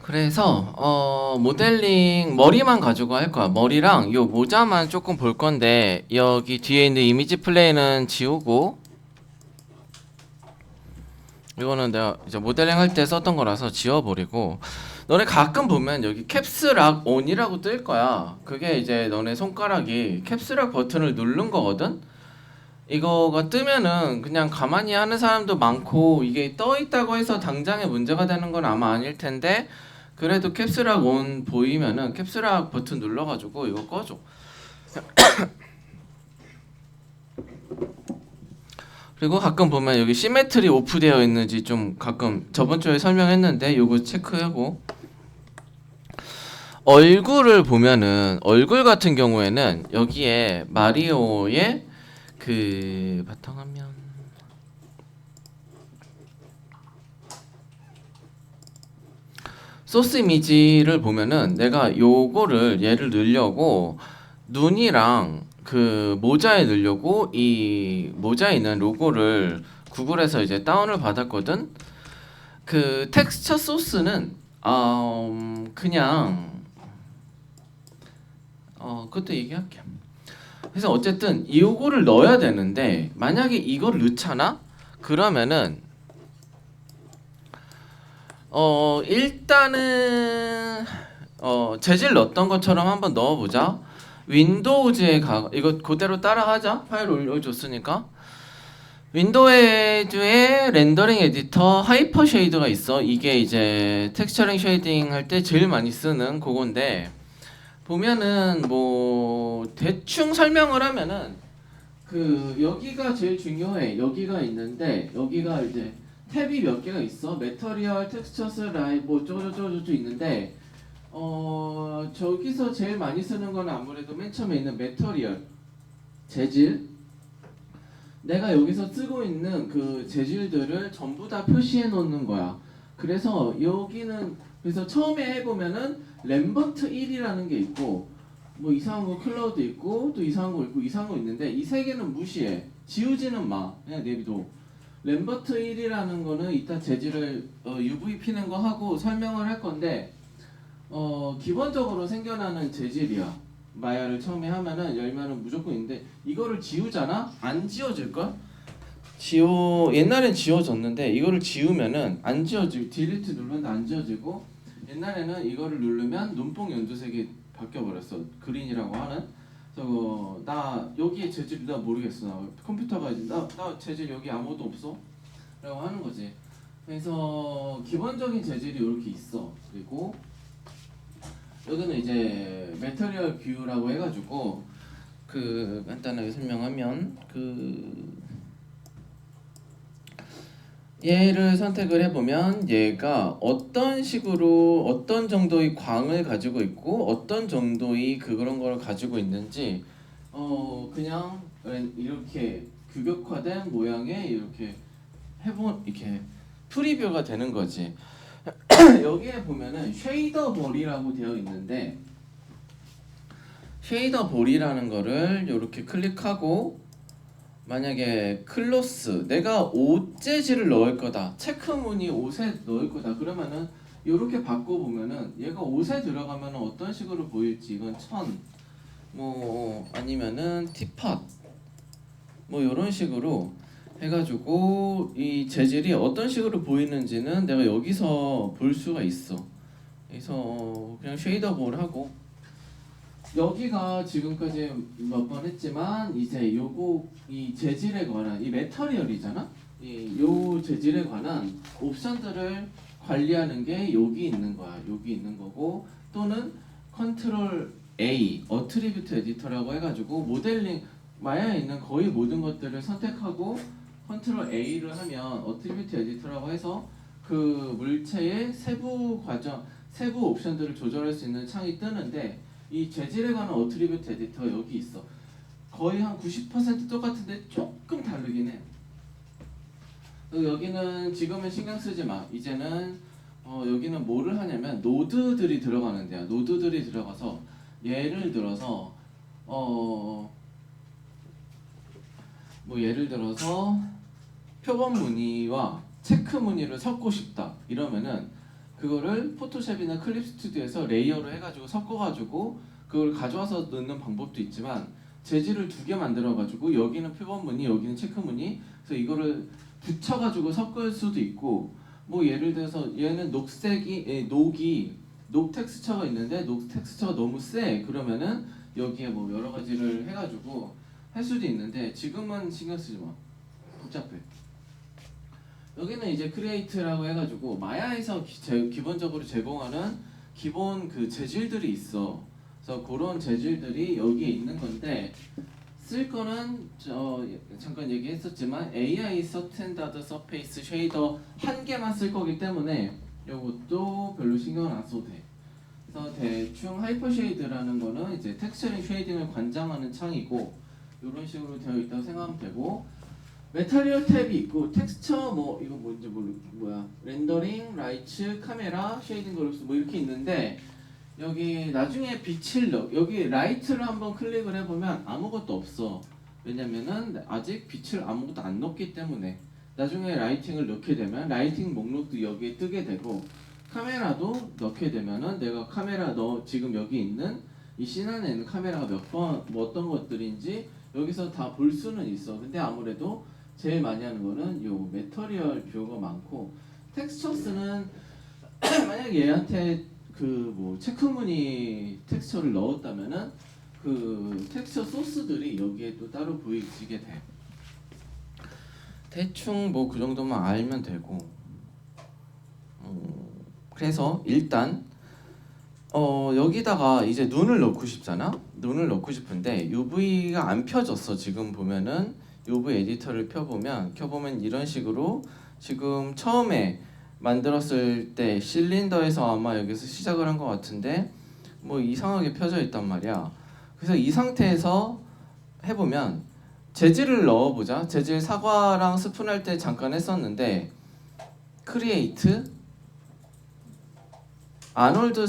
그래서 모델링 머리만 가지고 할 거야. 머리랑 요 모자만 조금 볼 건데 여기 뒤에 있는 이미지 플레이는 지우고 이거는 내가 이제 모델링 할 때 썼던 거라서 지워버리고 너네 가끔 보면 여기 캡스락 온이라고 뜰 거야. 그게 이제 너네 손가락이 캡스락 버튼을 누른 거거든. 이거가 뜨면은 그냥 가만히 하는 사람도 많고 이게 떠 있다고 해서 당장에 문제가 되는 건 아마 아닐 텐데 그래도 캡스락 온 보이면은 캡스락 버튼 눌러가지고 이거 꺼줘. 그리고 가끔 보면 여기 시메트리 오프 되어 있는지 좀 가끔 저번 주에 설명했는데 요거 체크하고 얼굴을 보면은 얼굴 같은 경우에는 여기에 마리오의 그 바탕화면 소스 이미지를 보면은 내가 요거를 얘를 넣으려고 눈이랑 그 모자에 넣으려고 이 모자에 있는 로고를 구글에서 이제 다운을 받았거든. 그 텍스처 소스는 그냥 그것도 얘기할게. 그래서 어쨌든 이거를 넣어야 되는데 만약에 이걸 넣잖아? 그러면은 일단은 재질 넣었던 것처럼 한번 넣어보자. 윈도우즈에 가 이거 그대로 따라하자. 파일 올려줬으니까. 윈도우즈에 렌더링 에디터 하이퍼 쉐이드가 있어. 이게 이제 텍스처링 쉐이딩 할 때 제일 많이 쓰는 그건데 보면은 뭐 대충 설명을 하면은 그 여기가 제일 중요해. 여기가 있는데 여기가 이제 탭이 몇 개가 있어. 메터리얼, 텍스처스, 라이 뭐 쪼쪼쪼쪼 있는데 저기서 제일 많이 쓰는 건 아무래도 맨 처음에 있는 메터리얼 재질. 내가 여기서 쓰고 있는 그 재질들을 전부 다 표시해 놓는 거야. 그래서 여기는 그래서 처음에 해보면은 램버트 1이라는 게 있고 뭐 이상한 거 클라우드 있고 또 이상한 거 있고 이상한 거 있는데 이 세 개는 무시해. 지우지는 마. 그냥 내비둬. 램버트 1이라는 거는 이따 재질을 UV 피는 거 하고 설명을 할 건데 기본적으로 생겨나는 재질이야. 마야를 처음에 하면은 열면은 무조건 있는데 이거를 지우잖아? 안 지워질걸? 옛날엔 지워졌는데 이거를 지우면은 안 지워지고 딜리트 누르면 안 지워지고 옛날에는 이거를 누르면 눈뽕 연두색이 바뀌어버렸어. 그린이라고 하는. 저거 나 여기에 재질 나 모르겠어. 나 컴퓨터가 이제 나 재질 여기 아무것도 없어 라고 하는 거지. 그래서 기본적인 재질이 이렇게 있어. 그리고 여기는 이제 메터리얼 뷰라고 해가지고 그 간단하게 설명하면 그 얘를 선택을 해보면 얘가 어떤 식으로 어떤 정도의 광을 가지고 있고 어떤 정도의 그런 걸 가지고 있는지 그냥 이렇게 규격화된 모양의 이렇게 이렇게 프리뷰가 되는 거지. 여기에 보면은 쉐이더 볼이라고 되어 있는데 쉐이더 볼이라는 거를 이렇게 클릭하고 만약에 클로스 내가 옷 재질을 넣을 거다 체크 무늬 옷에 넣을 거다 그러면은 이렇게 바꿔보면은 얘가 옷에 들어가면 어떤 식으로 보일지 이건 뭐 아니면은 티팟 뭐 이런 식으로 해가지고 이 재질이 어떤 식으로 보이는지는 내가 여기서 볼 수가 있어. 그래서 그냥 쉐이더 볼 하고 여기가 지금까지 몇 번 했지만 이제 요거 이 재질에 관한 이 메터리얼이잖아. 요 재질에 관한 옵션들을 관리하는 게 여기 있는 거야. 여기 있는 거고 또는 컨트롤 A 어트리뷰트 에디터라고 해가지고 모델링 마야에 있는 거의 모든 것들을 선택하고 컨트롤 A를 하면 어트리뷰트 에디터라고 해서 그 물체의 세부 과정, 세부 옵션들을 조절할 수 있는 창이 뜨는데 이 재질에 관한 어트리뷰트 에디터 여기 있어. 거의 한 90% 똑같은데 조금 다르긴 해. 여기는 지금은 신경 쓰지 마. 이제는 여기는 뭐를 하냐면 노드들이 들어가는 데야. 노드들이 들어가서 예를 들어서 뭐 예를 들어서 표본 무늬와 체크 무늬를 섞고 싶다 이러면은 그거를 포토샵이나 클립 스튜디오에서 레이어로 해가지고 섞어가지고 그걸 가져와서 넣는 방법도 있지만 재질을 두 개 만들어가지고 여기는 표본 무늬, 여기는 체크 무늬, 그래서 이거를 붙여가지고 섞을 수도 있고 뭐 예를 들어서 얘는 녹 텍스처가 있는데 녹 텍스처가 너무 세 그러면은 여기에 뭐 여러 가지를 해가지고 할 수도 있는데 지금은 신경 쓰지 마. 복잡해. 여기는 이제 크리에이트라고 해가지고 마야에서 기본적으로 제공하는 기본 그 재질들이 있어. 그래서 그런 재질들이 여기에 있는 건데 쓸 거는 잠깐 얘기했었지만 AI 스탠다드 서페이스 쉐이더 한 개만 쓸 거기 때문에 이것도 별로 신경 안 써도 돼. 그래서 대충 하이퍼 쉐이드라는 거는 이제 텍스처링 쉐이딩을 관장하는 창이고 이런 식으로 되어 있다고 생각하면 되고 메타리얼 탭이 있고 텍스처 뭐 이거 뭔지 뭐야 렌더링, 라이츠, 카메라, 쉐이딩 그룹스 뭐 이렇게 있는데 여기 나중에 빛을 여기 라이트를 한번 클릭을 해보면 아무것도 없어. 왜냐면은 아직 빛을 아무것도 안 넣었기 때문에 나중에 라이팅을 넣게 되면 라이팅 목록도 여기에 뜨게 되고 카메라도 넣게 되면은 내가 카메라 지금 여기 있는 이 씬 안에 있는 카메라가 몇 번 뭐 어떤 것들인지 여기서 다 볼 수는 있어. 근데 아무래도 제일 많이 하는 거는 요 매터리얼 뷰가 많고 텍스처스는 만약에 얘한테 그 뭐 체크무늬 텍스처를 넣었다면은 그 텍스처 소스들이 여기에 또 따로 보이게 돼. 대충 뭐 그 정도만 알면 되고. 그래서 일단 여기다가 이제 눈을 넣고 싶잖아. 눈을 넣고 싶은데 UV가 안 펴졌어. 지금 보면은 UV 에디터를 켜보면 이런 식으로 지금 처음에 만들었을 때 실린더에서 아마 여기서 시작을 한 것 같은데 뭐 이상하게 펴져 있단 말이야. 그래서 이 상태에서 해보면 재질을 넣어보자. 재질 사과랑 스푼 할 때 잠깐 했었는데 크리에이트 아놀드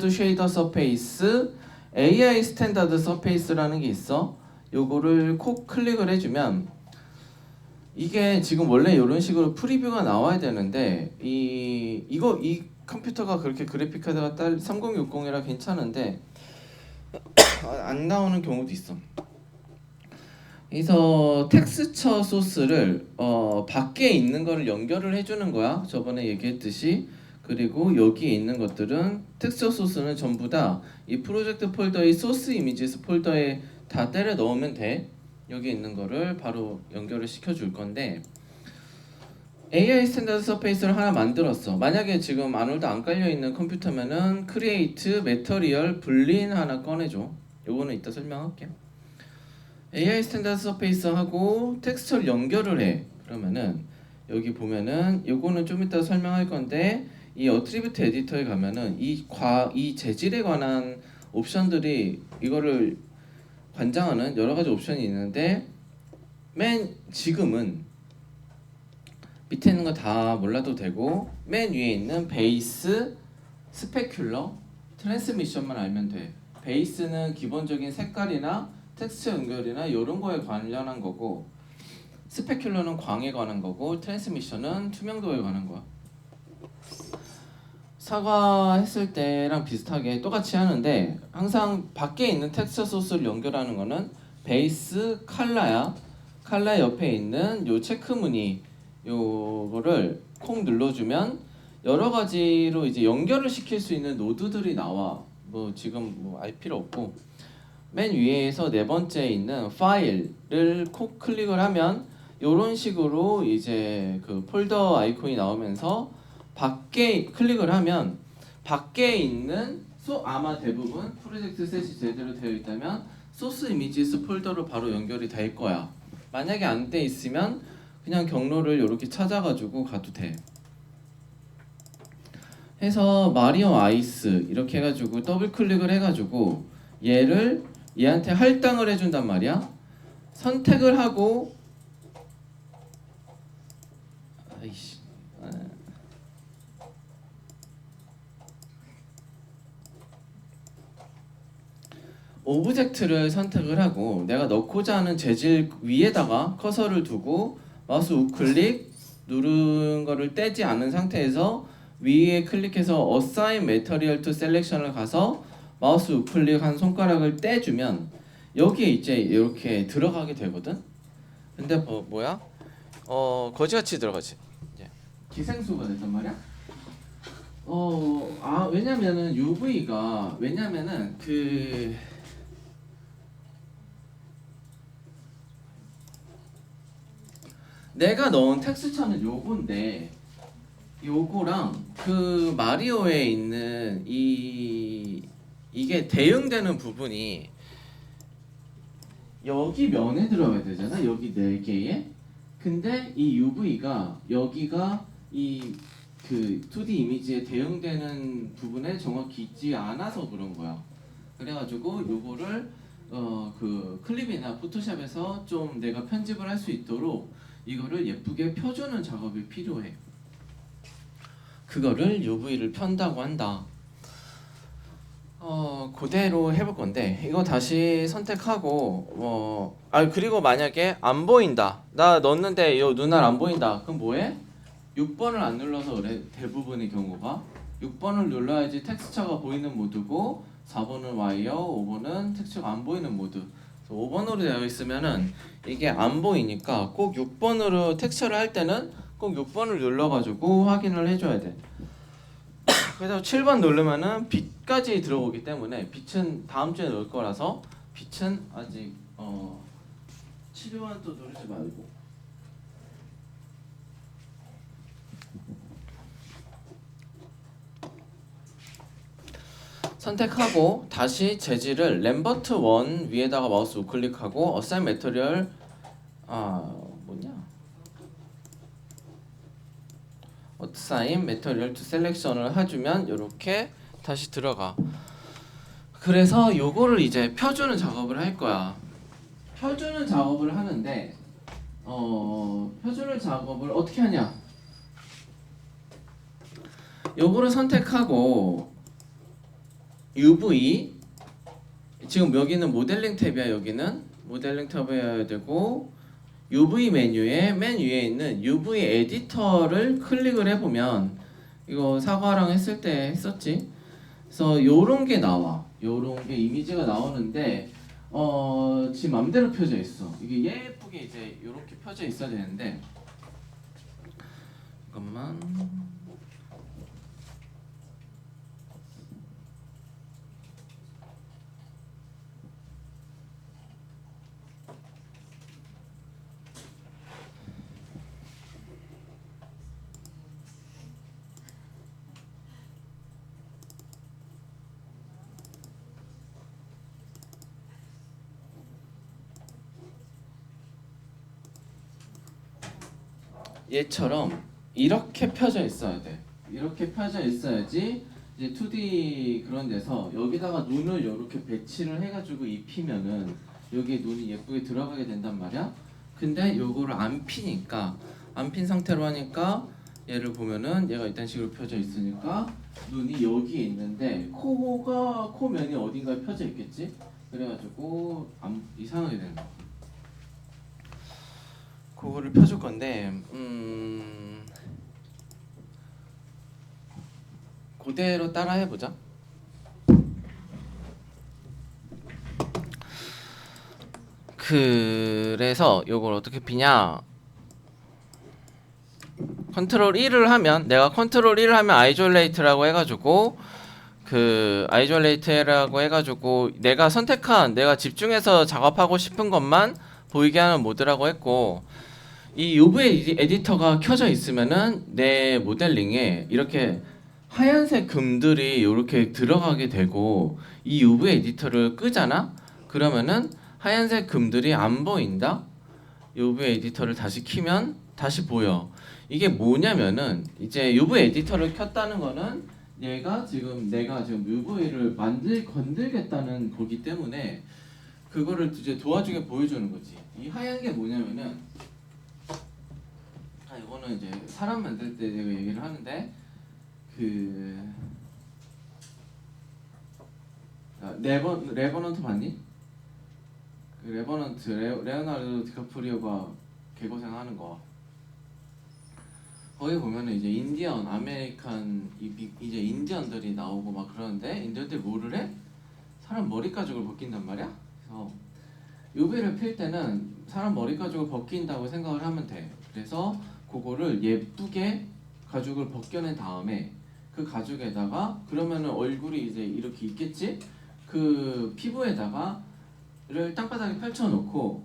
쉐이더 서페이스 AI 스탠다드 서페이스라는 게 있어. 요거를 콕 클릭을 해주면 이게 지금 원래 이런 식으로 프리뷰가 나와야 되는데 이 컴퓨터가 그렇게 그래픽 카드가 3060이라 괜찮은데 안 나오는 경우도 있어. 그래서 텍스처 소스를 밖에 있는 거를 연결을 해주는 거야. 저번에 얘기했듯이. 그리고 여기에 있는 것들은 텍스처 소스는 전부 다 이 프로젝트 폴더의 소스 이미지스 폴더에 다 때려 넣으면 돼. 여기 있는 거를 바로 연결을 시켜줄 건데 AI 스탠다드 서페이스를 하나 만들었어. 만약에 지금 아놀드 안 깔려있는 컴퓨터면은 크리에이트, 매터리얼, 불린 하나 꺼내줘. 요거는 이따 설명할게. AI 스탠다드 서페이스 하고 텍스처를 연결을 해. 그러면은 여기 보면은 요거는 좀 이따 설명할 건데 이 어트리뷰트 에디터에 가면은 이 재질에 관한 옵션들이 이거를 관장하는 여러 가지 옵션이 있는데 지금은 밑에 있는 거 다 몰라도 되고 맨 위에 있는 베이스, 스페큘러, 트랜스미션만 알면 돼. 베이스는 기본적인 색깔이나 텍스처 연결이나 이런 거에 관련한 거고 스페큘러는 광에 관한 거고 트랜스미션은 투명도에 관한 거야. 사과했을 때랑 비슷하게 똑같이 하는데 항상 밖에 있는 텍스처 소스를 연결하는 거는 베이스, 칼라야. 칼라 옆에 있는 요 체크 무늬 요거를 콕 눌러주면 여러 가지로 이제 연결을 시킬 수 있는 노드들이 나와. 뭐 지금 뭐 알 필요 없고 맨 위에서 네 번째 있는 파일을 콕 클릭을 하면 요런 식으로 이제 그 폴더 아이콘이 나오면서 밖에 클릭을 하면 밖에 있는 아마 대부분 프로젝트 셋이 제대로 되어 있다면 소스 이미지스 폴더로 바로 연결이 될 거야. 만약에 안 돼 있으면 그냥 경로를 이렇게 찾아가지고 가도 돼. 해서 마리오 아이스 이렇게 해가지고 더블 클릭을 해가지고 얘한테 할당을 해준단 말이야. 선택을 하고 오브젝트를 선택을 하고 내가 넣고자 하는 재질 위에다가 커서를 두고 마우스 우클릭 누른 거를 떼지 않은 상태에서 위에 클릭해서 Assign Material to Selection을 가서 마우스 우클릭한 손가락을 떼주면 여기에 이제 이렇게 들어가게 되거든. 근데 뭐야? 거지같이 들어가지. 이제 기생수가 됐단 말이야. 왜냐면은 UV가 내가 넣은 텍스처는 요건데 요거랑 그 마리오에 있는 이게 대응되는 부분이 여기 면에 들어가야 되잖아. 여기 4개에. 근데 이 UV가 여기가 이 그 2D 이미지에 대응되는 부분에 정확히 있지 않아서 그런 거야. 그래가지고 요거를 그 클립이나 포토샵에서 좀 내가 편집을 할 수 있도록 이거를 예쁘게 펴주는 작업이 필요해. 그거를 UV를 편다고 한다. 그대로 해볼 건데 이거 다시 선택하고 그리고 만약에 안 보인다. 나 넣었는데 요 눈알 안 보인다. 그럼 뭐해? 6번을 안 눌러서 그래. 대부분의 경우가 6번을 눌러야지 텍스처가 보이는 모드고 4번은 와이어, 5번은 텍스처가 안 보이는 모드. 5번으로 되어 있으면은 이게 안 보이니까 꼭 6번으로 텍스처를 할 때는 꼭 6번을 눌러가지고 확인을 해줘야 돼. 그래서 7번 누르면은 빛까지 들어오기 때문에 빛은 다음 주에 넣을 거라서 빛은 아직 7번 또 누르지 말고 선택하고 다시 재질을 램버트 1 위에다가 마우스 우클릭하고 어사인 매터리얼 어사인 매터리얼 투 셀렉션을 해주면 이렇게 다시 들어가. 그래서 요거를 이제 펴주는 작업을 할 거야. 펴주는 작업을 하는데 펴주는 작업을 어떻게 하냐? 요거를 선택하고 UV 지금 여기는 모델링 탭이야. 여기는 모델링 탭이어야 되고 UV 메뉴에 맨 위에 있는 UV 에디터를 클릭을 해보면 이거 사과랑 했을 때 했었지. 그래서 요런 게 나와. 요런 게 이미지가 나오는데 지 맘대로 펴져 있어. 이게 예쁘게 이제 요렇게 펴져 있어야 되는데 잠깐만. 얘처럼 이렇게 펴져 있어야 돼. 이렇게 펴져 있어야지 이제 2D 그런 데서 여기다가 눈을 이렇게 배치를 해가지고 입히면은 여기에 눈이 예쁘게 들어가게 된단 말이야. 근데 요거를 안 피니까 안 핀 상태로 하니까 얘를 보면은 얘가 이딴 식으로 펴져 있으니까 눈이 여기에 있는데 코 면이 어딘가에 펴져 있겠지. 그래가지고 이상하게 되는 거야. 그거를 펴줄 건데 그대로 따라 해보자. 그래서 요걸 어떻게 피냐? 컨트롤 1을 하면 내가 컨트롤 1을 하면 아이졸레이트라고 해가지고 그 아이졸레이트라고 해가지고 내가 선택한 내가 집중해서 작업하고 싶은 것만 보이게 하는 모드라고 했고 이 UV 에디터가 켜져 있으면은 내 모델링에 이렇게 하얀색 금들이 이렇게 들어가게 되고 이 UV 에디터를 끄잖아? 그러면은 하얀색 금들이 안 보인다? UV 에디터를 다시 키면 다시 보여. 이게 뭐냐면은 이제 UV 에디터를 켰다는 거는 내가 지금 UV를 건들겠다는 거기 때문에 그거를 이제 도와주게 보여주는 거지. 이 하얀 게 뭐냐면은 이거는 이제 사람 만들 때 내가 얘기를 하는데 레버넌트 봤니? 그 레버넌트 레오나르도 디카프리오가 개고생하는 거. 거기 보면은 이제 인디언, 아메리칸 이제 인디언들이 나오고 막 그러는데 인디언들이 뭐를 해? 사람 머리 가죽을 벗긴단 말이야. 그래서 UV를 필 때는 사람 머리 가죽을 벗긴다고 생각을 하면 돼. 그래서 그거를 예쁘게 가죽을 벗겨낸 다음에 그 가죽에다가 그러면은 얼굴이 이제 이렇게 있겠지? 그 피부에다가 를 땅바닥에 펼쳐놓고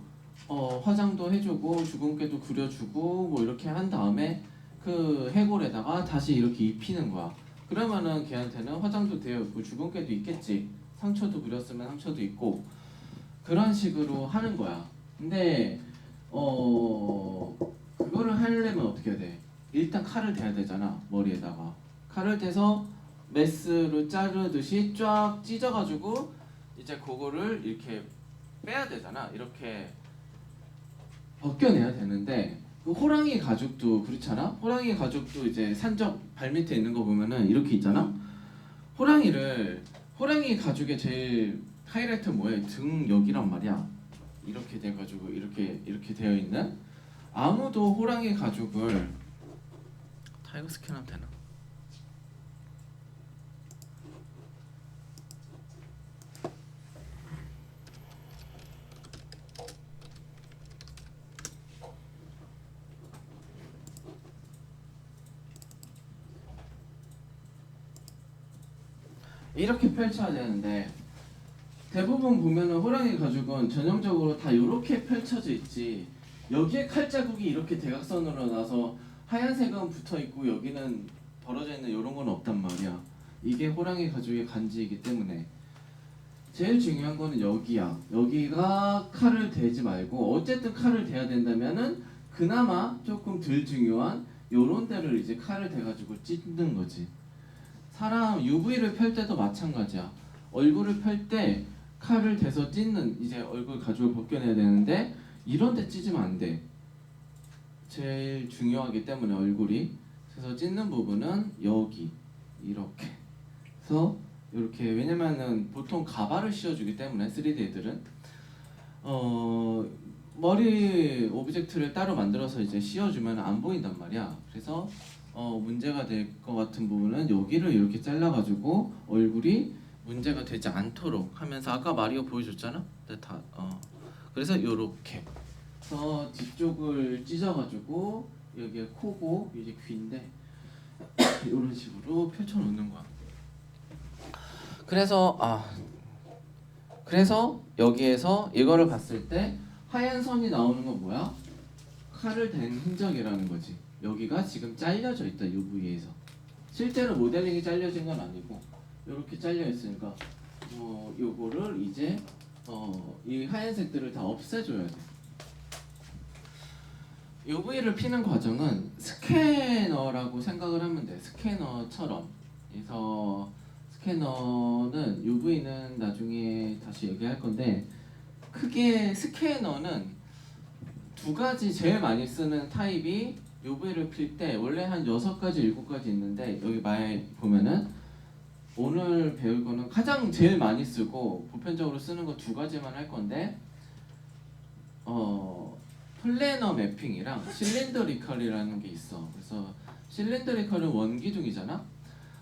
화장도 해주고 주근깨도 그려주고 뭐 이렇게 한 다음에 그 해골에다가 다시 이렇게 입히는 거야. 그러면은 걔한테는 화장도 되어 있고 주근깨도 있겠지. 상처도 그렸으면 상처도 있고 그런 식으로 하는 거야. 근데 그거를 하려면 어떻게 해야 돼? 일단 칼을 대야 되잖아. 머리에다가 칼을 대서 메스로 자르듯이 쫙 찢어가지고 이제 그거를 이렇게 빼야 되잖아. 이렇게 벗겨내야 되는데 그 호랑이 가죽도 그렇잖아. 호랑이 가죽도 이제 산적 발밑에 있는 거 보면은 이렇게 있잖아. 호랑이 가죽의 제일 하이라이트 뭐야? 등 여기란 말이야. 이렇게 돼가지고 이렇게 되어 있는 아무도 호랑이 가죽을 타이거 스캔하면 되나? 이렇게 펼쳐야 되는데 대부분 보면은 호랑이 가죽은 전형적으로 다 이렇게 펼쳐져 있지. 여기에 칼자국이 이렇게 대각선으로 나서 하얀색은 붙어 있고 여기는 벌어져 있는 이런 건 없단 말이야. 이게 호랑이 가죽의 간지이기 때문에 제일 중요한 거는 여기야. 여기가 칼을 대지 말고 어쨌든 칼을 대야 된다면은 그나마 조금 덜 중요한 요런 데를 이제 칼을 대가지고 찢는 거지. 사람 UV를 펼 때도 마찬가지야. 얼굴을 펼 때 칼을 대서 찢는 이제 얼굴 가죽을 벗겨내야 되는데 이런 데 찢으면 안 돼. 제일 중요하기 때문에 얼굴이. 그래서 찢는 부분은 여기 이렇게. 그래서 이렇게 왜냐면은 보통 가발을 씌워주기 때문에 3D 애들은 머리 오브젝트를 따로 만들어서 이제 씌워주면 안 보인단 말이야. 그래서 문제가 될 것 같은 부분은 여기를 이렇게 잘라가지고 얼굴이 문제가 되지 않도록 하면서 아까 마리오 보여줬잖아. 근데 그래서 요렇게 그래서 뒤쪽을 찢어가지고 여기에 코고 이제 귀인데 이런 식으로 펼쳐놓는 거야. 그래서 여기에서 이거를 봤을 때 하얀 선이 나오는 건 뭐야? 칼을 댄 흔적이라는 거지. 여기가 지금 잘려져 있다 UV에서. 실제로 모델링이 잘려진 건 아니고 이렇게 잘려 있으니까 요거를 이제 이 하얀색들을 다 없애줘야 돼. UV를 피는 과정은 스캐너라고 생각을 하면 돼. 스캐너처럼. 그래서 스캐너는 UV는 나중에 다시 얘기할 건데 크게 스캐너는 두 가지 제일 많이 쓰는 타입이 UV를 필 때 원래 한 6가지, 7가지 있는데 여기 말에 보면은 오늘 배울 거는 가장 제일 많이 쓰고 보편적으로 쓰는 거 2가지만 할 건데 플래너 매핑이랑 실린더리컬이라는 게 있어. 그래서 실린더리컬은 원기둥이잖아.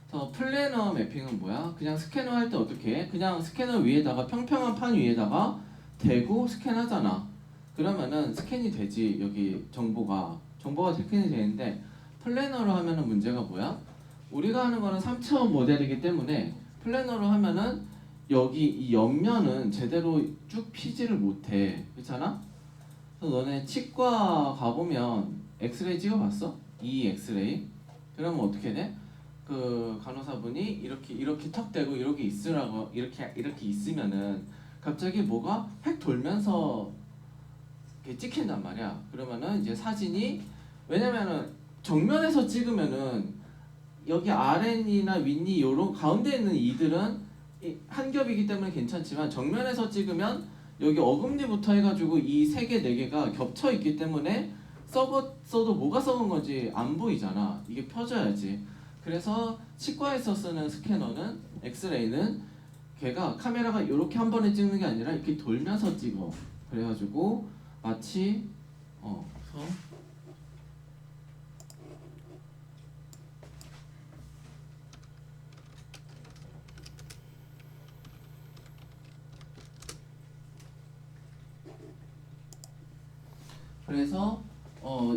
그래서 플래너 매핑은 뭐야? 그냥 스캐너 할 때 어떻게 해? 그냥 스캐너 위에다가 평평한 판 위에다가 대고 스캔하잖아. 그러면은 스캔이 되지. 여기 정보가 스캔이 되는데 플래너로 하면은 문제가 뭐야? 우리가 하는 거는 3차원 모델이기 때문에 플래너로 하면은 여기 이 옆면은 제대로 쭉 피지를 못해. 그렇잖아? 그래서 너네 치과 가보면 엑스레이 찍어봤어? 이 엑스레이? 그러면 어떻게 돼? 그 간호사분이 이렇게 턱 대고 이렇게 있으라고 이렇게 있으면은 갑자기 뭐가 획 돌면서 이렇게 찍힌단 말이야. 그러면은 이제 사진이 왜냐면은 정면에서 찍으면은 여기 아랫니나 윗니 요런 가운데 있는 이들은 한 겹이기 때문에 괜찮지만 정면에서 찍으면 여기 어금니부터 해가지고 이 3개, 4개가 겹쳐 있기 때문에 썩었어도 뭐가 썩은 건지 안 보이잖아. 이게 펴져야지. 그래서 치과에서 쓰는 스캐너는 엑스레이는 걔가 카메라가 이렇게 한 번에 찍는 게 아니라 이렇게 돌면서 찍어. 그래가지고 마치 그래서 그래서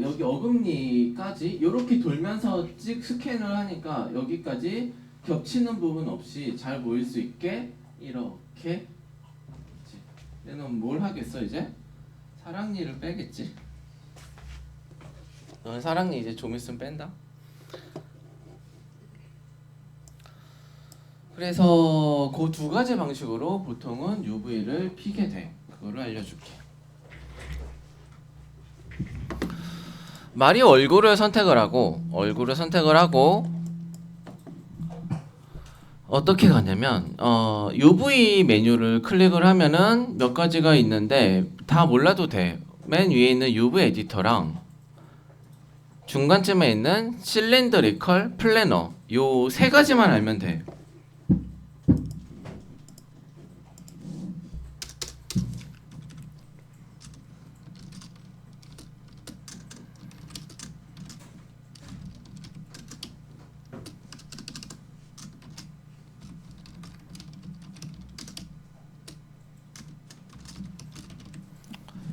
여기 어금니까지 이렇게 돌면서 스캔을 하니까 여기까지 겹치는 부분 없이 잘 보일 수 있게 이렇게. 얘는 뭘 하겠어 이제? 사랑니를 빼겠지. 너는 사랑니 이제 좀 있으면 뺀다. 그래서 그 두 가지 방식으로 보통은 UV를 피게 돼. 그거를 알려줄게. 말이 얼굴을 선택을 하고 어떻게 가냐면 UV 메뉴를 클릭을 하면은 몇 가지가 있는데 다 몰라도 돼. 맨 위에 있는 UV 에디터랑 중간쯤에 있는 실린더리컬 플래너 요 세 가지만 알면 돼.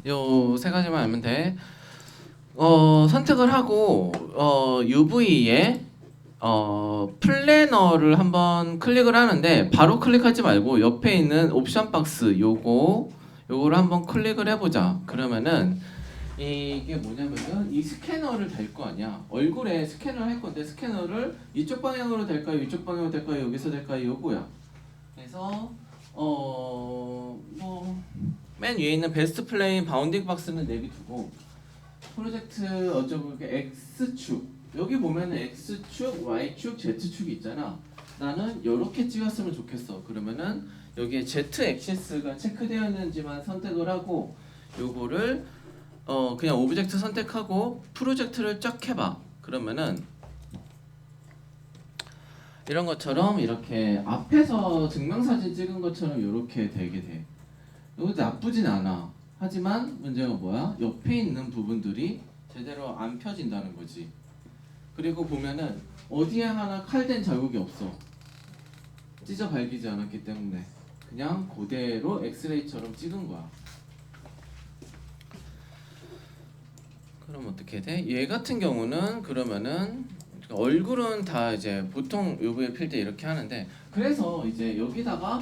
요 세 가지만 알면 돼. 선택을 하고 UV에 플래너를 한번 클릭을 하는데 바로 클릭하지 말고 옆에 있는 옵션 박스 요거를 한번 클릭을 해보자. 그러면은 이게 뭐냐면은 이 스캐너를 댈 거 아니야. 얼굴에 스캐너를 할 건데 스캐너를 이쪽 방향으로 될까요? 이쪽 방향으로 될까요? 여기서 될까요? 요거야. 그래서 맨 위에 있는 베스트 플레인 바운딩 박스는 내비두고 프로젝트 어쩌고 X축 여기 보면은 X축, Y축, Z축이 있잖아. 나는 요렇게 찍었으면 좋겠어. 그러면은 여기에 Z 액시스가 체크되어 있는지만 선택을 하고 요거를 그냥 오브젝트 선택하고 프로젝트를 쫙 해봐. 그러면은 이런 것처럼 이렇게 앞에서 증명사진 찍은 것처럼 이렇게 되게 돼. 이거 나쁘진 않아. 하지만 문제가 뭐야? 옆에 있는 부분들이 제대로 안 펴진다는 거지. 그리고 보면은 어디에 하나 칼댄 자국이 없어. 찢어 발기지 않았기 때문에 그냥 그대로 엑스레이처럼 찍은 거야. 그럼 어떻게 돼? 얘 같은 경우는 그러면은 얼굴은 다 이제 보통 UV 필 때 이렇게 하는데 그래서 이제 여기다가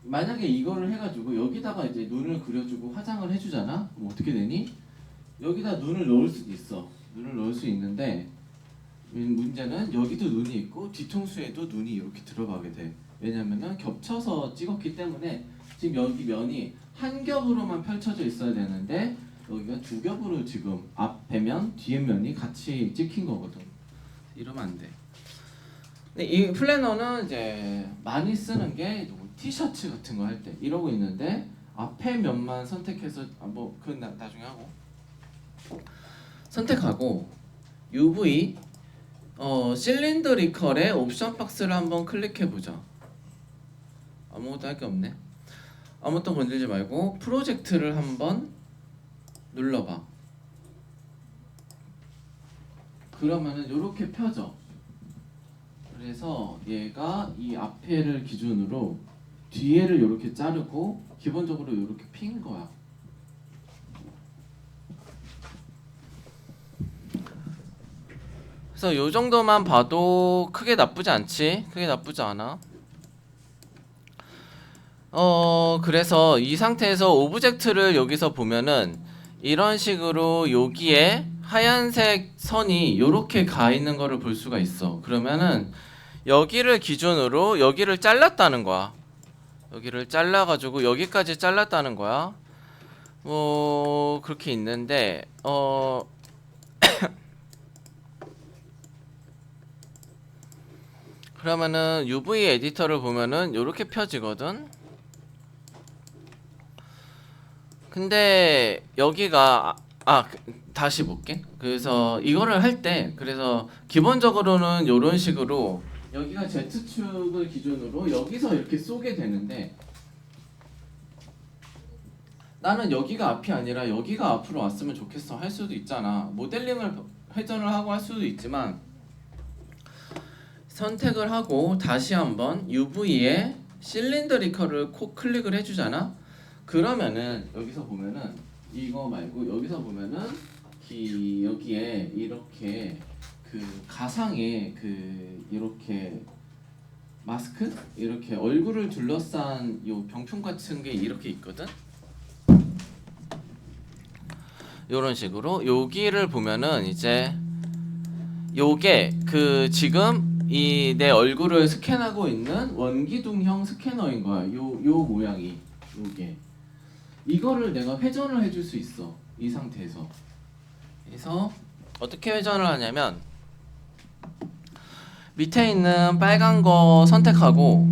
만약에 이거를 해가지고 여기다가 이제 눈을 그려주고 화장을 해주잖아? 그럼 어떻게 되니? 여기다 눈을 넣을 수도 있어. 눈을 넣을 수 있는데 문제는 여기도 눈이 있고 뒤통수에도 눈이 이렇게 들어가게 돼. 왜냐면은 겹쳐서 찍었기 때문에 지금 여기 면이 한 겹으로만 펼쳐져 있어야 되는데 여기가 두 겹으로 지금 앞에 면, 뒤에 면이 같이 찍힌 거거든. 이러면 안 돼. 근데 이 플래너는 이제 많이 쓰는 게 티셔츠 같은 거 할 때 이러고 있는데 앞에 면만 선택해서 그건 나중에 하고 선택하고 UV 실린더리컬의 옵션 박스를 한번 클릭해 보자. 아무것도 할 게 없네. 아무것도 건들지 말고 프로젝트를 한번 눌러봐. 그러면은 이렇게 펴져. 그래서 얘가 이 앞에를 기준으로 뒤에를 이렇게 자르고 기본적으로 이렇게 핀 거야. 그래서 요 정도만 봐도 크게 나쁘지 않지? 크게 나쁘지 않아. 그래서 이 상태에서 오브젝트를 여기서 보면은 이런 식으로 여기에 하얀색 선이 요렇게 가 있는 거를 볼 수가 있어. 그러면은 여기를 기준으로 여기를 잘랐다는 거야. 여기를 잘라가지고 여기까지 잘랐다는 거야. 그렇게 있는데 그러면은 UV 에디터를 보면은 요렇게 펴지거든. 근데 여기가 다시 볼게. 그래서 이거를 할 때 그래서 기본적으로는 요런 식으로 여기가 Z축을 기준으로 여기서 이렇게 쏘게 되는데 나는 여기가 앞이 아니라 여기가 앞으로 왔으면 좋겠어 할 수도 있잖아. 모델링을 회전을 하고 할 수도 있지만 선택을 하고 다시 한번 UV에 실린더리컬을 콕 클릭을 해주잖아. 그러면은 여기서 보면은 이거 말고 여기서 보면은 여기에 이렇게 그 가상의 이렇게 마스크 이렇게 얼굴을 둘러싼 요 병풍 같은 게 이렇게 있거든. 요런 식으로 여기를 보면은 이제 요게 지금 이 내 얼굴을 스캔하고 있는 원기둥형 스캐너인 거야. 요 모양이 요게 이거를 내가 회전을 해줄 수 있어. 이 상태에서. 그래서 어떻게 회전을 하냐면 밑에 있는 빨간 거 선택하고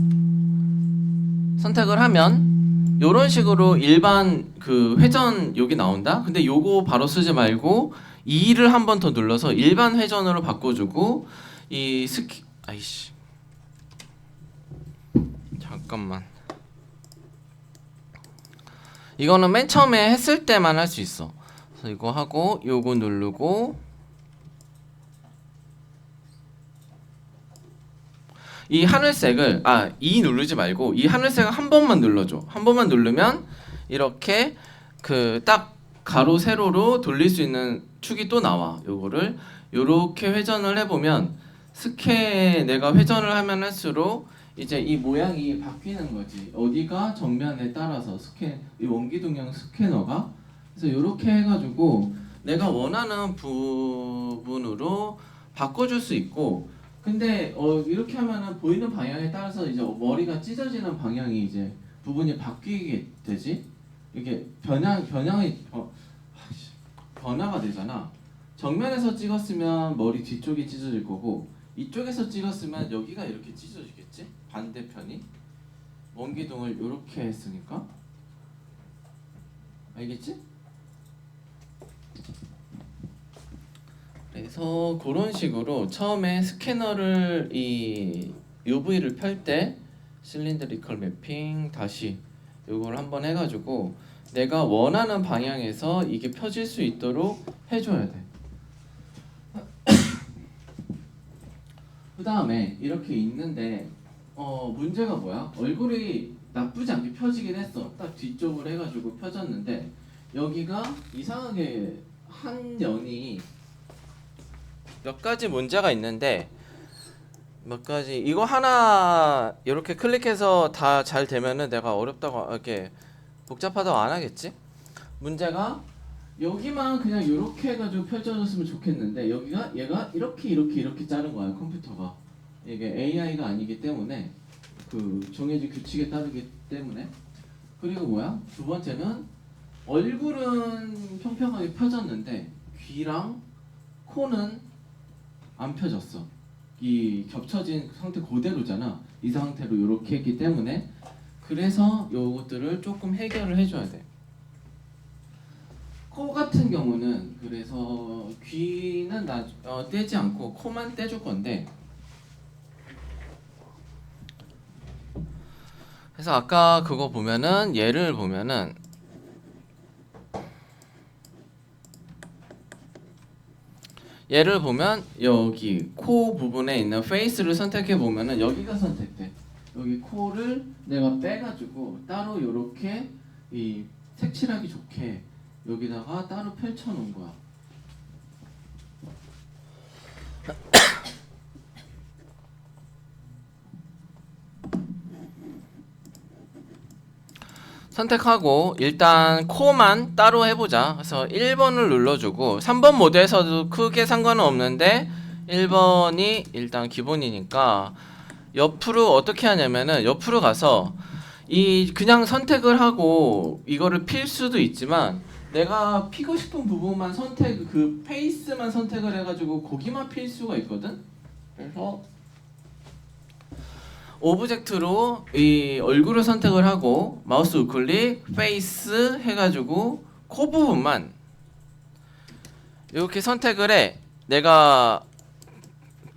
선택을 하면 요런 식으로 일반 회전 여기 나온다. 근데 요거 바로 쓰지 말고 2를 한 번 더 눌러서 일반 회전으로 바꿔주고 아이씨 잠깐만 이거는 맨 처음에 했을 때만 할 수 있어. 그래서 이거 하고 요거 누르고 이 하늘색을 2 누르지 말고 이 하늘색을 한 번만 눌러줘. 한 번만 누르면 이렇게 딱 가로 세로로 돌릴 수 있는 축이 또 나와. 요거를 요렇게 회전을 해보면 내가 회전을 하면 할수록 이제 이 모양이 바뀌는 거지. 어디가 정면에 따라서 이 원기둥형 스캐너가 그래서 요렇게 해가지고 내가 원하는 부분으로 바꿔줄 수 있고. 근데 이렇게 하면은 보이는 방향에 따라서 이제 머리가 찢어지는 방향이 이제 부분이 바뀌게 되지. 이게 변화가 되잖아. 정면에서 찍었으면 머리 뒤쪽이 찢어질 거고 이쪽에서 찍었으면 여기가 이렇게 찢어지겠지? 반대편이 원기둥을 이렇게 했으니까 알겠지? 그래서 그런 식으로 처음에 스캐너를 이 UV를 펼 때 실린드리컬 매핑 다시 이걸 한번 해가지고 내가 원하는 방향에서 이게 펴질 수 있도록 해줘야 돼. 그 다음에 이렇게 있는데 문제가 뭐야? 얼굴이 나쁘지 않게 펴지긴 했어. 딱 뒤쪽으로 해가지고 펴졌는데 여기가 이상하게 한 연이 몇 가지 문제가 있는데 몇 가지 이거 하나 이렇게 클릭해서 다 잘 되면은 내가 어렵다고 이렇게 복잡하다고 안 하겠지? 문제가 여기만 그냥 이렇게 해가지고 펼쳐졌으면 좋겠는데 얘가 이렇게 자른 거야. 컴퓨터가 이게 AI가 아니기 때문에 정해진 규칙에 따르기 때문에. 그리고 뭐야? 두 번째는 얼굴은 평평하게 펴졌는데 귀랑 코는 안 펴졌어. 이 겹쳐진 상태 그대로잖아. 이 상태로 이렇게 했기 때문에. 그래서 요것들을 조금 해결을 해줘야 돼. 코 같은 경우는 그래서 귀는 떼지 않고 코만 떼줄 건데. 그래서 아까 그거 보면은 얘를 보면은 여기 코 부분에 있는 페이스를 선택해 보면은 여기가 선택돼. 여기 코를 내가 빼가지고 따로 이렇게 이 색칠하기 좋게 여기다가 따로 펼쳐 놓은 거야. 선택하고 일단 코만 따로 해보자. 그래서 1번을 눌러주고 3번 모드에서도 크게 상관은 없는데 1번이 일단 기본이니까 옆으로 어떻게 하냐면은 옆으로 가서 그냥 선택을 하고 이거를 필 수도 있지만 내가 피고 싶은 부분만 페이스만 선택을 해가지고 거기만 필 수가 있거든. 그래서 오브젝트로 이 얼굴을 선택을 하고 마우스 우클릭 페이스 해가지고 코 부분만 이렇게 선택을 해. 내가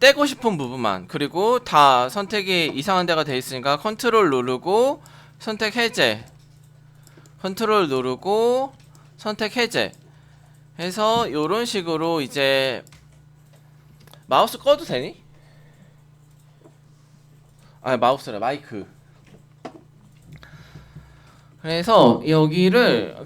떼고 싶은 부분만. 그리고 다 선택이 이상한 데가 돼 있으니까 컨트롤 누르고 선택 해제, 컨트롤 누르고 선택 해제 해서 요런 식으로 이제 마우스 꺼도 되니? 마우스래, 마이크. 그래서 여기를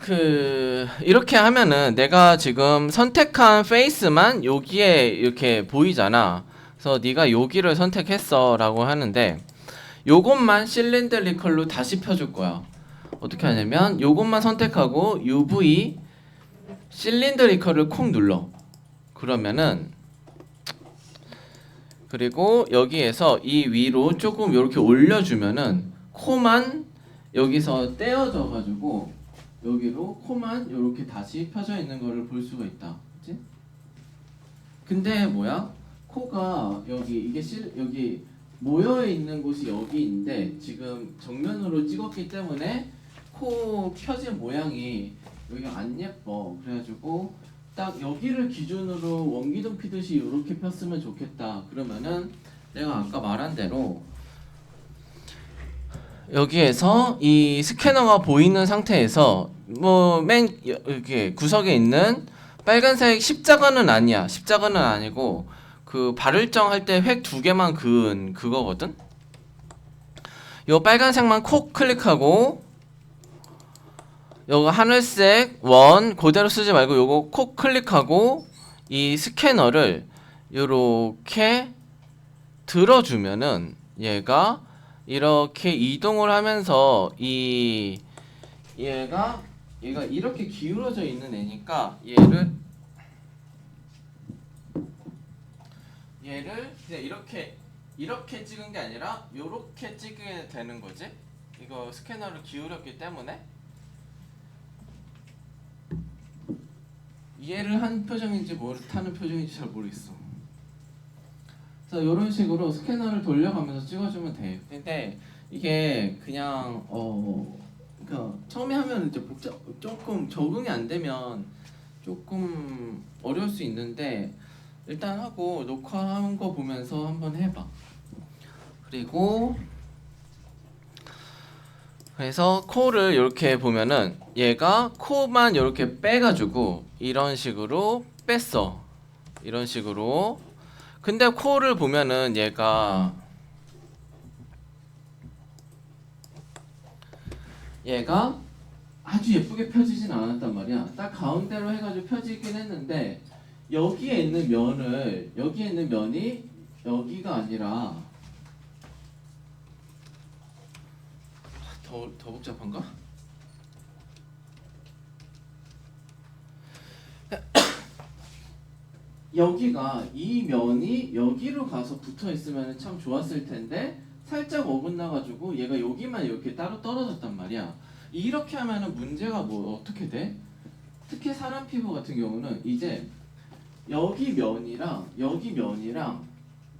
이렇게 하면은 내가 지금 선택한 페이스만 여기에 이렇게 보이잖아. 그래서 네가 여기를 선택했어 라고 하는데 요것만 실린더리컬로 다시 펴줄 거야. 어떻게 하냐면 요것만 선택하고 UV 실린더리컬을 콕 눌러. 그러면은 그리고 여기에서 이 위로 조금 이렇게 올려주면은 코만 여기서 떼어져 가지고 여기로 코만 이렇게 다시 펴져 있는 거를 볼 수가 있다. 그치? 근데 뭐야? 코가 여기 여기 모여 있는 곳이 여기인데 지금 정면으로 찍었기 때문에 코 펴진 모양이 여기가 안 예뻐. 그래가지고 딱 여기를 기준으로 원기둥 피듯이 이렇게 폈으면 좋겠다. 그러면은 내가 아까 말한 대로 여기에서 이 스캐너가 보이는 상태에서 뭐 맨 이렇게 구석에 있는 빨간색 십자가는 아니야. 십자가는 아니고 그 발을정 할 때 획 두 개만 그은 그거거든. 요 빨간색만 콕 클릭하고 요거 하늘색 원 그대로 쓰지 말고 요거 콕 클릭하고 이 스캐너를 요렇게 들어주면은 얘가 이렇게 이동을 하면서 얘가 이렇게 기울어져 있는 애니까 얘를 그냥 이렇게 찍은 게 아니라 요렇게 찍게 되는 거지. 이거 스캐너를 기울였기 때문에 이해를 한 표정인지 못하는 표정인지 잘 모르겠어. 그래서 이런 식으로 스캐너를 돌려가면서 찍어주면 돼. 근데 이게 그냥 그러니까 처음에 하면 이제 조금 적응이 안 되면 조금 어려울 수 있는데 일단 하고 녹화한 거 보면서 한번 해봐. 그리고 그래서 코를 이렇게 보면은 얘가 코만 이렇게 빼가지고 이런 식으로 뺐어. 이런 식으로. 근데 코를 보면은 얘가 아주 예쁘게 펴지진 않았단 말이야. 딱 가운데로 해가지고 펴지긴 했는데 여기에 있는 면이 여기가 아니라 더 복잡한가? 여기가 이 면이 여기로 가서 붙어 있으면 참 좋았을 텐데 살짝 어긋나가지고 얘가 여기만 이렇게 따로 떨어졌단 말이야. 이렇게 하면은 문제가 뭐 어떻게 돼? 특히 사람 피부 같은 경우는 이제 여기 면이랑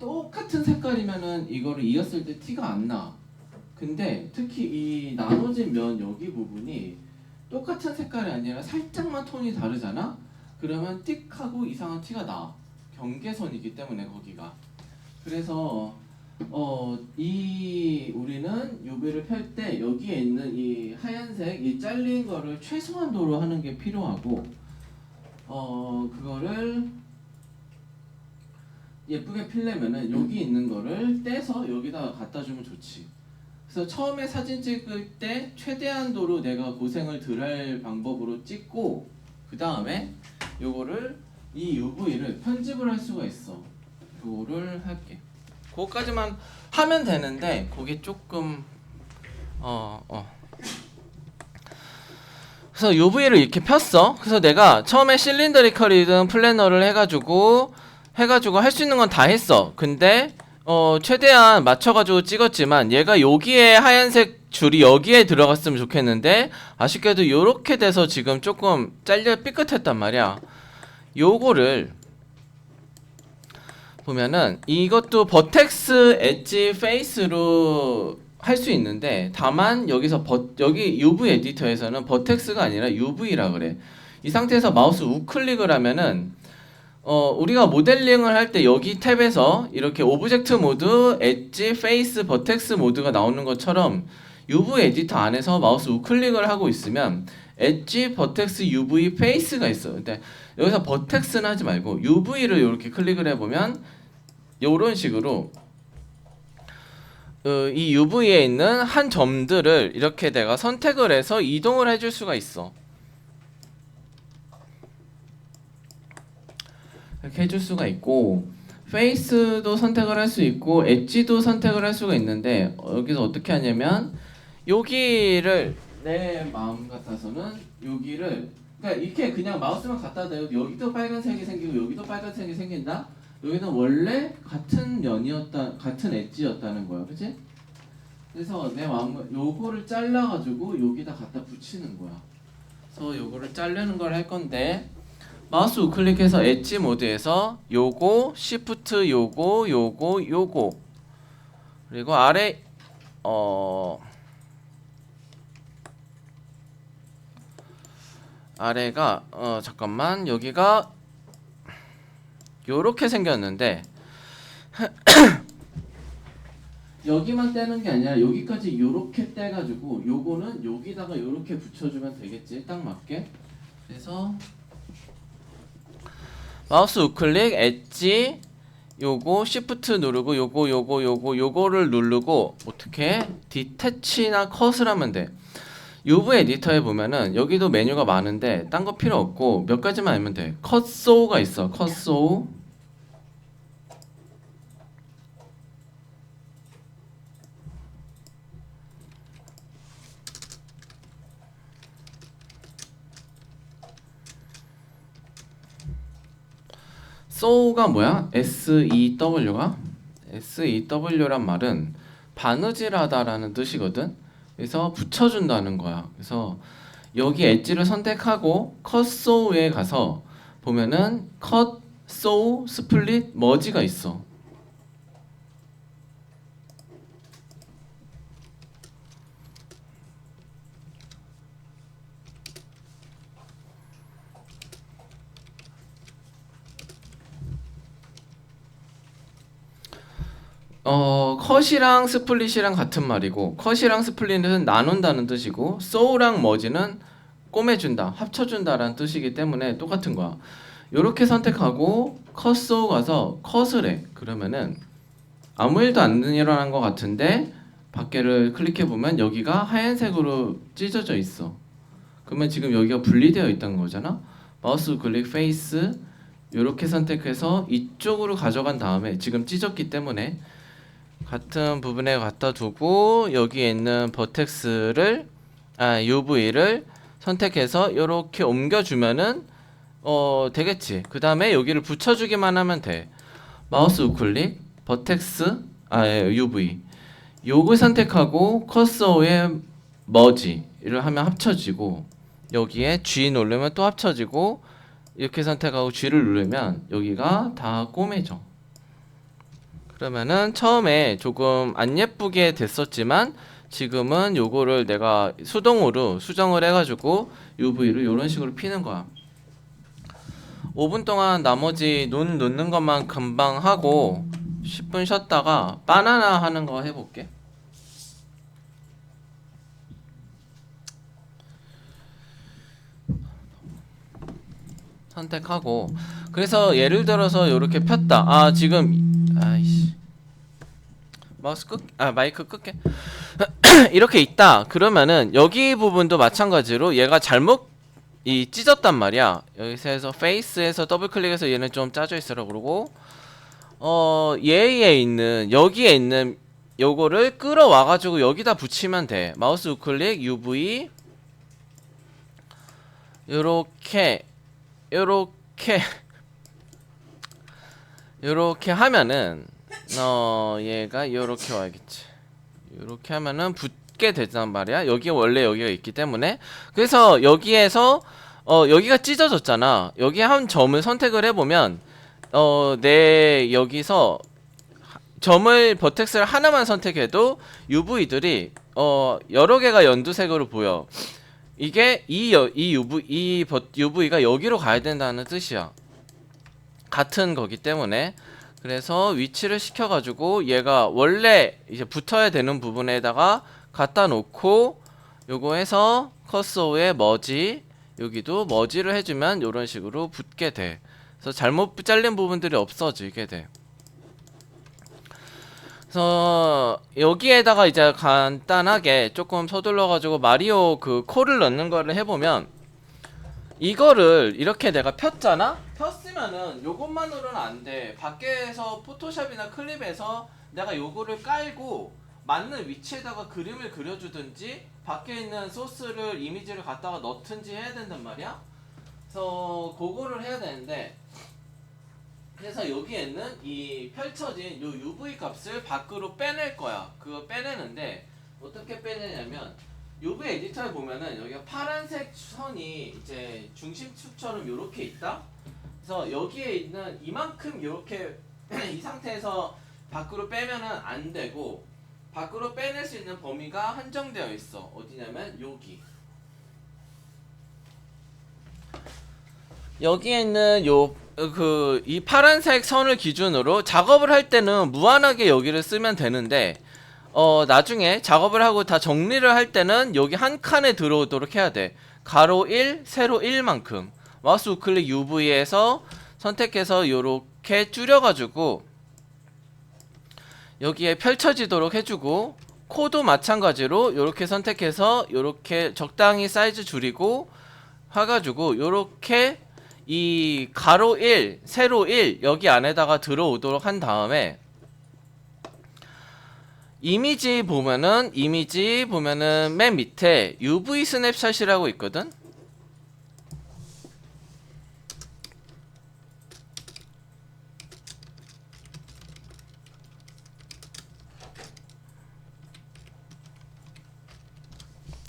똑같은 색깔이면은 이거를 이었을 때 티가 안 나. 근데 특히 이 나눠진 면 여기 부분이 똑같은 색깔이 아니라 살짝만 톤이 다르잖아? 그러면 띡 하고 이상한 티가 나. 경계선이기 때문에 거기가. 그래서 우리는 UV를 펼 때 여기에 있는 이 하얀색 이 잘린 거를 최소한도로 하는 게 필요하고 그거를 예쁘게 필려면은 여기 있는 거를 떼서 여기다가 갖다 주면 좋지. 그래서 처음에 사진 찍을 때 최대한도로 내가 고생을 덜 할 방법으로 찍고 그 다음에 요거를 이 UV를 편집을 할 수가 있어. 요거를 할게. 그거까지만 하면 되는데 그게 조금 그래서 UV를 이렇게 폈어. 그래서 내가 처음에 실린더리컬이든 플래너를 해가지고 할 수 있는 건 다 했어. 근데 최대한 맞춰가지고 찍었지만 얘가 여기에 하얀색 줄이 여기에 들어갔으면 좋겠는데 아쉽게도 요렇게 돼서 지금 조금 잘려 삐끗했단 말이야. 요거를 보면은 이것도 버텍스 엣지 페이스로 할 수 있는데 다만 여기서 여기 UV 에디터에서는 버텍스가 아니라 UV라 그래. 이 상태에서 마우스 우클릭을 하면은 우리가 모델링을 할 때 여기 탭에서 이렇게 오브젝트 모드, 엣지, 페이스, 버텍스 모드가 나오는 것처럼 UV 에디터 안에서 마우스 우클릭을 하고 있으면 엣지, 버텍스, UV, 페이스가 있어. 근데 여기서 버텍스는 하지 말고 UV를 이렇게 클릭을 해보면 이런 식으로 이 UV에 있는 한 점들을 이렇게 내가 선택을 해서 이동을 해줄 수가 있어. 이렇게 해줄 수가 있고, 페이스도 선택을 할 수 있고 엣지도 선택을 할 수가 있는데, 여기서 어떻게 하냐면 여기를 내 마음 같아서는 여기를, 그러니까 이렇게 그냥 마우스만 갖다 대도 여기도 빨간색이 생기고 여기도 빨간색이 생긴다. 여기는 원래 같은 면이었다, 같은 엣지였다는 거야, 그렇지? 그래서 내 마음, 요거를 잘라가지고 여기다 갖다 붙이는 거야. 그래서 요거를 자르는 걸 할 건데, 마우스 우클릭해서 엣지 모드에서 요거, 시프트 요거 그리고 아래 아래가 잠깐만, 여기가 요렇게 생겼는데 여기만 떼는 게 아니라 여기까지 요렇게 떼가지고 요거는 여기다가 요렇게 붙여주면 되겠지, 딱 맞게. 그래서 마우스 우클릭 엣지 요거 시프트 누르고 요거를 누르고 어떻게 디태치나 컷을 하면 돼. UV 에디터에 보면은 여기도 메뉴가 많은데 딴 거 필요 없고 몇 가지만 알면 돼. 컷 소우가 있어. 컷 소우. SEW가 뭐야? SEW란 말은 바느질하다라는 뜻이거든. 그래서 붙여준다는 거야. 그래서 여기 엣지를 선택하고 컷 SEW에 가서 보면은 컷, SEW, 스플릿, 머지가 있어. 컷이랑 스플릿이랑 같은 말이고, 컷이랑 스플릿은 나눈다는 뜻이고, 소우랑 머지는 꼬매준다, 합쳐준다라는 뜻이기 때문에 똑같은 거야. 요렇게 선택하고 컷 소우 가서 컷을 해. 그러면은 아무 일도 안 일어난 것 같은데 밖에를 클릭해보면 여기가 하얀색으로 찢어져 있어. 그러면 지금 여기가 분리되어 있다는 거잖아. 마우스 클릭 페이스 요렇게 선택해서 이쪽으로 가져간 다음에 지금 찢었기 때문에 같은 부분에 갖다 두고 여기에 있는 버텍스를 UV를 선택해서 이렇게 옮겨주면은 되겠지. 그 다음에 여기를 붙여주기만 하면 돼. 마우스 우클릭 버텍스 UV 요걸 선택하고 커서의 머지를 하면 합쳐지고, 여기에 G 누르면 또 합쳐지고, 이렇게 선택하고 G를 누르면 여기가 다 꼬매져. 그러면은 처음에 조금 안 예쁘게 됐었지만 지금은 요거를 내가 수동으로 수정을 해가지고 UV를 이런 식으로 피는 거야. 5분 동안 나머지 눈 놓는 것만 금방 하고 10분 쉬었다가 바나나 하는 거 해볼게. 선택하고, 그래서 예를 들어서 이렇게 폈다. 지금 아이씨 마이크 끌게. 이렇게 있다. 그러면은 여기 부분도 마찬가지로 얘가 잘못 찢었단 말이야. 여기서 해서 페이스에서 더블 클릭해서 얘는 좀 짜져 있으라 그러고, 얘에 있는 여기에 있는 요거를 끌어와 가지고 여기다 붙이면 돼. 마우스 우클릭 UV 요렇게 하면은 얘가 요렇게 와야겠지. 요렇게 하면은 붙게 되단 말이야. 여기 원래 여기가 있기 때문에. 그래서 여기에서 여기가 찢어졌잖아. 여기 한 점을 선택을 해보면 내 여기서 점을 버텍스를 하나만 선택해도 UV들이 여러 개가 연두색으로 보여. 이게 이 UV가 여기로 가야 된다는 뜻이야. 같은 거기 때문에. 그래서 위치를 시켜가지고 얘가 원래 이제 붙어야 되는 부분에다가 갖다 놓고 요거 해서 커서의 머지, 여기도 머지를 해주면 이런 식으로 붙게 돼. 그래서 잘못 잘린 부분들이 없어지게 돼. 그래서 여기에다가 이제 간단하게 조금 서둘러 가지고 마리오 그 콜을 넣는 거를 해보면, 이거를 이렇게 내가 폈잖아? 폈으면은 요것만으로는 안 돼. 밖에서 포토샵이나 클립에서 내가 요거를 깔고 맞는 위치에다가 그림을 그려주든지 밖에 있는 소스를 이미지를 갖다가 넣든지 해야 된단 말이야. 그래서 그거를 해야 되는데, 그래서 여기에는 이 펼쳐진 요 UV 값을 밖으로 빼낼 거야. 그거 빼내는데 어떻게 빼내냐면, UV 에디터에 보면은 여기가 파란색 선이 이제 중심축처럼 요렇게 있다. 그래서 여기에 있는 이만큼 요렇게 이 상태에서 밖으로 빼면은 안 되고, 밖으로 빼낼 수 있는 범위가 한정되어 있어. 어디냐면 여기에 있는 이 파란색 선을 기준으로 작업을 할 때는 무한하게 여기를 쓰면 되는데, 나중에 작업을 하고 다 정리를 할 때는 여기 한 칸에 들어오도록 해야 돼. 가로 1, 세로 1만큼. 마우스 우클릭 UV에서 선택해서 요렇게 줄여가지고 여기에 펼쳐지도록 해주고, 코도 마찬가지로 요렇게 선택해서 요렇게 적당히 사이즈 줄이고 해가지고 요렇게 이 가로 1, 세로 1 여기 안에다가 들어오도록 한 다음에, 이미지 보면은 맨 밑에 UV 스냅샷이라고 있거든.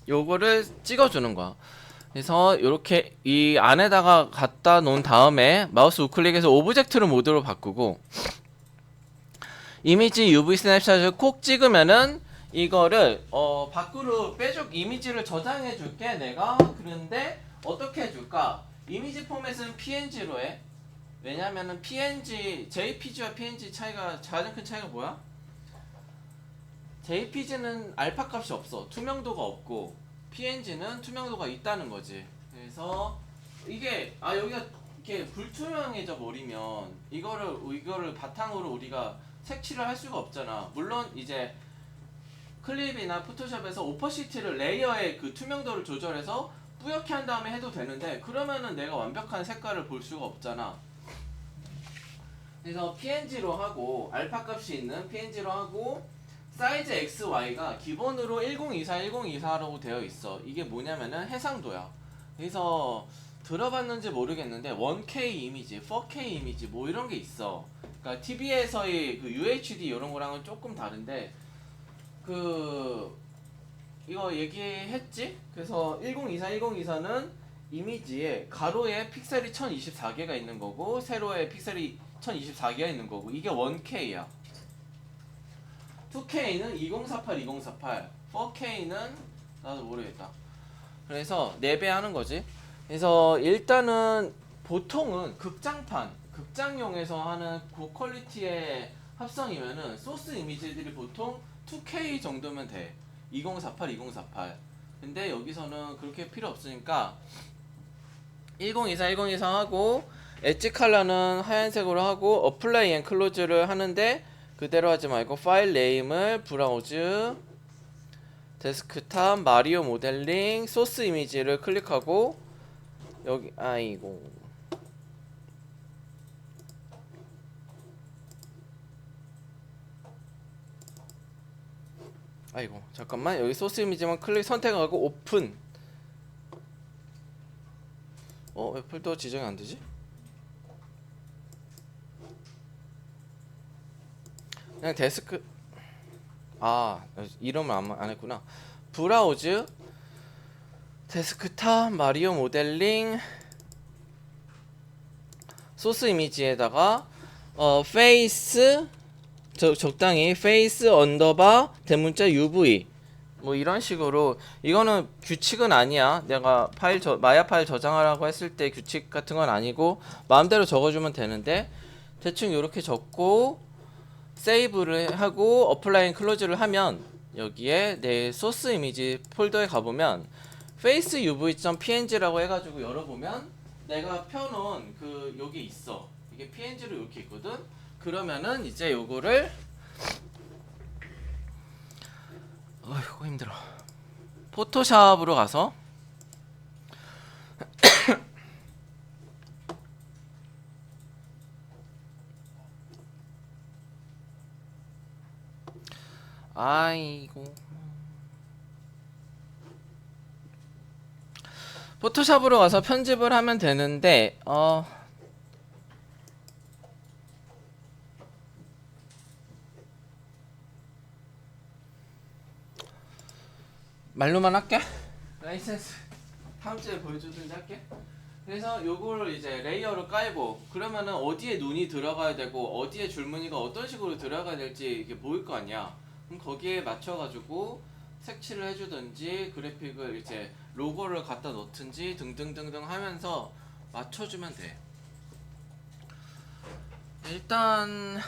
요거를 찍어주는 거야. 그래서 이렇게 이 안에다가 갖다 놓은 다음에 마우스 우클릭해서 오브젝트를 모드로 바꾸고, 이미지 UV 스냅샷을 콕 찍으면은 이거를 밖으로 빼줄 이미지를 저장해 줄게 내가. 그런데 어떻게 해줄까? 이미지 포맷은 PNG로 해. 왜냐면은 JPG와 PNG 차이가, 가장 큰 차이가 뭐야? JPG는 알파 값이 없어. 투명도가 없고, PNG는 투명도가 있다는 거지. 그래서 이게 여기가 이렇게 불투명해져 버리면 이거를 바탕으로 우리가 색칠을 할 수가 없잖아. 물론 이제 클립이나 포토샵에서 오퍼시티를 레이어의 그 투명도를 조절해서 뿌옇게 한 다음에 해도 되는데, 그러면은 내가 완벽한 색깔을 볼 수가 없잖아. 그래서 PNG로 하고, 알파 값이 있는 PNG로 하고, 사이즈 XY가 기본으로 1024라고 되어 있어. 이게 뭐냐면은 해상도야. 그래서 들어봤는지 모르겠는데 1K 이미지, 4K 이미지 뭐 이런 게 있어. 그러니까 TV에서의 그 UHD 이런 거랑은 조금 다른데, 이거 얘기했지? 그래서 1024는 이미지에 가로에 픽셀이 1024개가 있는 거고, 세로에 픽셀이 1024개가 있는 거고, 이게 1K야. 2K는 2048, 4K는 나도 모르겠다. 그래서 4배 하는 거지. 그래서 일단은 보통은 극장용에서 하는 고퀄리티의 합성이면은 소스 이미지들이 보통 2K 정도면 돼. 2048. 근데 여기서는 그렇게 필요 없으니까 1024 하고, 엣지 컬러는 하얀색으로 하고, 어플라이 앤 클로즈를 하는데 그대로 하지 말고 파일 네임을 브라우즈, 데스크탑, 마리오 모델링, 소스 이미지를 클릭하고, 여기 잠깐만, 여기 소스 이미지만 선택하고 오픈. 왜 폴더 지정이 안 되지? 그냥 이름을 안 했구나. 브라우즈, 데스크탑, 마리오 모델링, 소스 이미지에다가 페이스, 적당히 페이스 언더바 대문자 UV 뭐 이런 식으로. 이거는 규칙은 아니야. 내가 마야 파일 저장하라고 했을 때 규칙 같은 건 아니고 마음대로 적어주면 되는데, 대충 이렇게 적고 세이브를 하고 어플라이 클로즈를 하면, 여기에 내 소스 이미지 폴더에 가보면 face uv.png라고 해가지고 열어보면 내가 펴놓은 여기 있어. 이게 png로 이렇게 있거든. 그러면은 이제 요거를 어이구 힘들어. 포토샵으로 가서 아이고 포토샵으로 가서 편집을 하면 되는데 말로만 할게. 라이센스 다음 주에 보여주든지 할게. 그래서 요거를 이제 레이어로 깔고 그러면은 어디에 눈이 들어가야 되고 어디에 줄무늬가 어떤 식으로 들어가야 될지 이게 보일 거 아니야. 그럼 거기에 맞춰가지고 색칠을 해주든지 그래픽을 이제 로고를 갖다 놓든지 등등등등 하면서 맞춰주면 돼. 일단